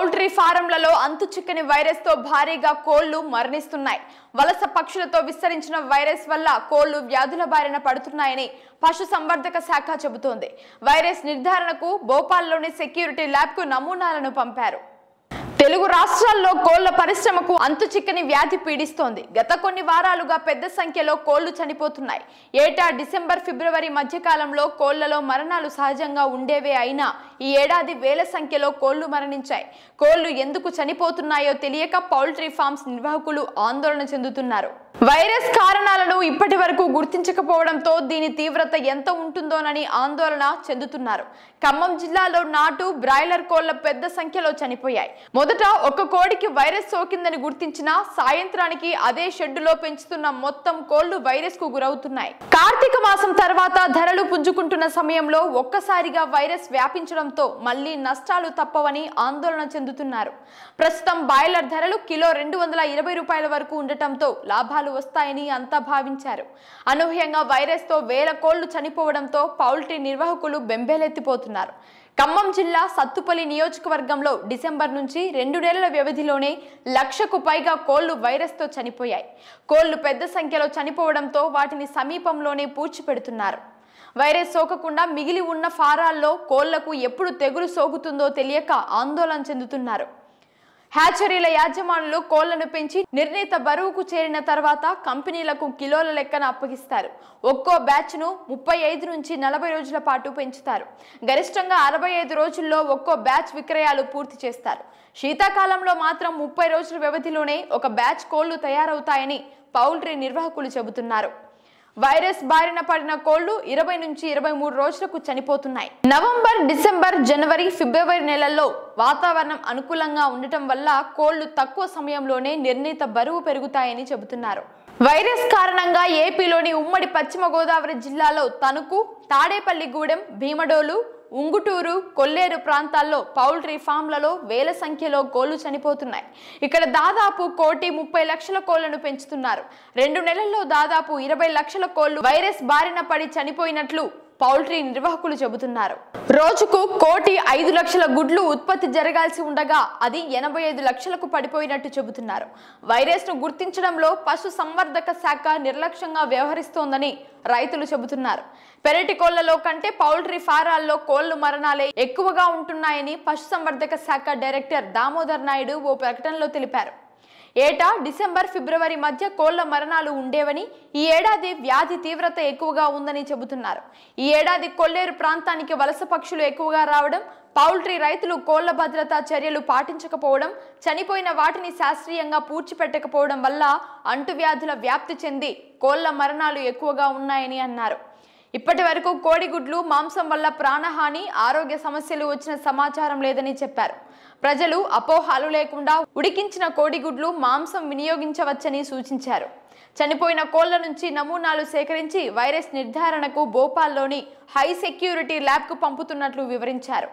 Poultry ఫారంలలో అంతుచిక్కని virus తో భారీగా కోళ్లు మరణిస్తున్నాయి. వలస పక్షులతో విస్తరించిన వైరస్ వల్ల కోళ్లు వ్యాధుల బారిన పడుతున్నాయని పశుసంవర్ధక శాఖ చెబుతోంది. వైరస్ నిర్ధారణకు భోపాల్లోని సెక్యూరిటీ ల్యాబ్ కు నమూనాలను పంపారు. తెలుగు రాష్ట్రాల్లో కోళ్ల పరిశ్రమకు అంతుచిక్కని వ్యాధి పీడిస్తోంది. గత కొన్ని వారాలుగా పెద్ద సంఖ్యలో కోళ్లు చనిపోతున్నాయి. ఏటా డిసెంబర్, ఫిబ్రవరి మధ్యకాలంలో కోళ్లలో మరణాలు సహజంగా ఉండేవే అయినా ఈ ఏడాది వేల సంఖ్యలో కోళ్లు మరణించాయి. కోళ్లు ఎందుకు చనిపోతున్నాయో తెలియక పౌల్ట్రీ ఫార్మ్స్ నిర్వాహకులు ఆందోళన చెందుతున్నారు. వైరస్ కారణాలను ఇప్పటి వరకు గుర్తించకపోవడంతో దీని తీవ్రత ఎంత ఉంటుందోనని ఆందోళన చెందుతున్నారు. ఖమ్మం జిల్లాలో నాటు బ్రాయిలర్ కోళ్ల పెద్ద సంఖ్యలో చనిపోయాయి. మొదట ఒక కోడికి వైరస్ సోకిందని గుర్తించినా సాయంత్రానికి అదే షెడ్డులో పెంచుతున్న మొత్తం కోళ్లు వైరస్ కు గురవుతున్నాయి. కార్తీక మాసం తర్వాత ధరలు పుంజుకుంటున్న సమయంలో ఒక్కసారిగా వైరస్ వ్యాపించడంతో మళ్లీ నష్టాలు తప్పవని ఆందోళన చెందుతున్నారు. ప్రస్తుతం బాయిలర్ ధరలు కిలో 220 రూపాయల వరకు ఉండటంతో లాభాలు వస్తాయని అంతా భావించారు. అనూహ్యంగా వైరస్ తో వేల కోళ్లు చనిపోవడంతో పౌల్ట్రీ నిర్వాహకులు బెంబేలెత్తిపోతున్నారు. ఖమ్మం జిల్లా సత్తుపల్లి నియోజకవర్గంలో డిసెంబర్ నుంచి 2 నెలల వ్యవధిలోనే 1,00,000కు పైగా కోళ్లు వైరస్ తో చనిపోయాయి. కోళ్లు పెద్ద సంఖ్యలో చనిపోవడంతో వాటిని సమీపంలోనే పూడ్చిపెడుతున్నారు. వైరస్ సోకకుండా మిగిలి ఉన్న ఫారాల్లో కోళ్లకు ఎప్పుడు తెగులు సోకుతుందో తెలియక ఆందోళన చెందుతున్నారు. హ్యాచరీల యాజమానులు కోళ్లను పెంచి నిర్ణీత బరువుకు చేరిన తర్వాత కంపెనీలకు కిలోల లెక్కన అప్పగిస్తారు. ఒక్కో బ్యాచ్ ను 35 నుంచి 40 రోజుల పాటు పెంచుతారు. గరిష్టంగా 65 రోజుల్లో ఒక్కో బ్యాచ్ విక్రయాలు పూర్తి చేస్తారు. శీతాకాలంలో మాత్రం 30 రోజుల వ్యవధిలోనే ఒక బ్యాచ్ కోళ్లు తయారవుతాయని పౌల్ట్రీ నిర్వాహకులు చెబుతున్నారు. వైరస్ బారిన పడిన కోళ్లు 20 నుంచి 23 రోజులకు చనిపోతున్నాయి. నవంబర్, డిసెంబర్, జనవరి, ఫిబ్రవరి నెలల్లో వాతావరణం అనుకూలంగా ఉండటం వల్ల కోళ్లు తక్కువ సమయంలోనే నిర్ణీత బరువు పెరుగుతాయని చెబుతున్నారు. వైరస్ కారణంగా ఏపీలోని ఉమ్మడి పశ్చిమ గోదావరి జిల్లాలో తణుకు, తాడేపల్లిగూడెం, భీమడోలు, ఉంగుటూరు, కొల్లేరు ప్రాంతాల్లో పౌల్ట్రీ ఫామ్లలో వేల సంఖ్యలో కోళ్లు చనిపోతున్నాయి. ఇక్కడ దాదాపు 1,30,00,000 కోళ్లను పెంచుతున్నారు. 2 నెలల్లో దాదాపు 20 లక్షల కోళ్లు వైరస్ బారిన పడి చనిపోయినట్లు పౌల్ట్రీ నిర్వాహకులు చెబుతున్నారు. రోజుకు 1,05,00,000 గుడ్లు ఉత్పత్తి జరగాల్సి ఉండగా అది 85 లక్షలకు పడిపోయినట్టు చెబుతున్నారు. వైరస్ ను గుర్తించడంలో పశు సంవర్ధక శాఖ నిర్లక్ష్యంగా వ్యవహరిస్తోందని రైతులు చెబుతున్నారు. పెరటి కోళ్లలో కంటే పౌల్ట్రీ ఫారాల్లో కోళ్లు మరణాలే ఎక్కువగా ఉంటున్నాయని పశుసంవర్ధక శాఖ డైరెక్టర్ దామోదర్ నాయుడు ఓ ప్రకటనలో తెలిపారు. ఏటా డిసెంబర్, ఫిబ్రవరి మధ్య కోళ్ల మరణాలు ఉండేవని, ఈ ఏడాది వ్యాధి తీవ్రత ఎక్కువగా ఉందని చెబుతున్నారు. ఈ ఏడాది కొల్లేరు ప్రాంతానికి వలస పక్షులు ఎక్కువగా రావడం, పౌల్ట్రీ రైతులు కోళ్ల భద్రతా చర్యలు పాటించకపోవడం, చనిపోయిన వాటిని శాస్త్రీయంగా పూడ్చిపెట్టకపోవడం వల్ల అంటువ్యాధుల వ్యాప్తి చెంది కోళ్ల మరణాలు ఎక్కువగా ఉన్నాయని అన్నారు. ఇప్పటి వరకు కోడిగుడ్లు మాంసం వల్ల ప్రాణహాని, ఆరోగ్య సమస్యలు వచ్చిన సమాచారం లేదని చెప్పారు. ప్రజలు అపోహలు లేకుండా ఉడికించిన కోడిగుడ్లు, మాంసం వినియోగించవచ్చని సూచించారు. చనిపోయిన కోళ్ల నుంచి నమూనాలు సేకరించి వైరస్ నిర్ధారణకు భోపాల్లోని హై సెక్యూరిటీ ల్యాబ్కు పంపుతున్నట్లు వివరించారు.